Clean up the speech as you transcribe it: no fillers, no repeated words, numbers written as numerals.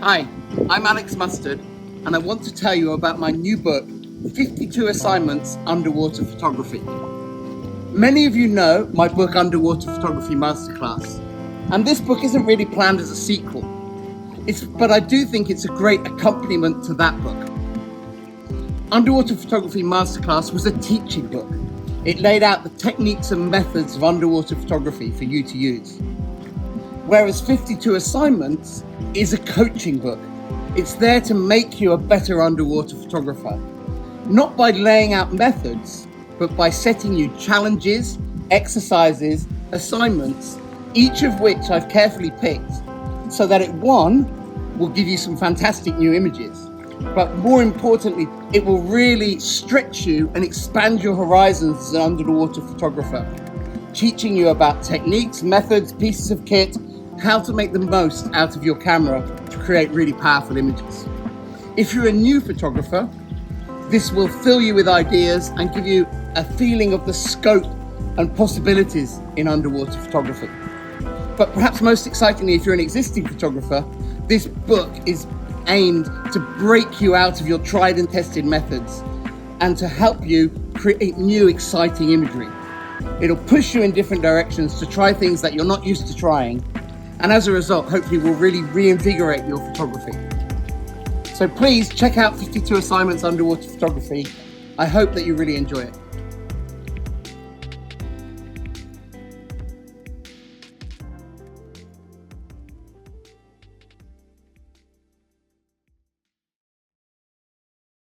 Hi, I'm Alex Mustard, and I want to tell you about my new book, 52 Assignments Underwater Photography. Many of you know my book, Underwater Photography Masterclass, and this book isn't really planned as a sequel, but I do think it's a great accompaniment to that book. Underwater Photography Masterclass was a teaching book. It laid out the techniques and methods of underwater photography for you to use. Whereas 52 Assignments is a coaching book. It's there to make you a better underwater photographer. Not by laying out methods, but by setting you challenges, exercises, assignments, each of which I've carefully picked so that one, will give you some fantastic new images, but more importantly, it will really stretch you and expand your horizons as an underwater photographer, teaching you about techniques, methods, pieces of kit, how to make the most out of your camera to create really powerful images. If you're a new photographer, this will fill you with ideas and give you a feeling of the scope and possibilities in underwater photography. But perhaps most excitingly, if you're an existing photographer, this book is aimed to break you out of your tried and tested methods and to help you create new exciting imagery. It'll push you in different directions to try things that you're not used to trying, and as a result, hopefully will really reinvigorate your photography. So please check out 52 Assignments Underwater Photography. I hope that you really enjoy it.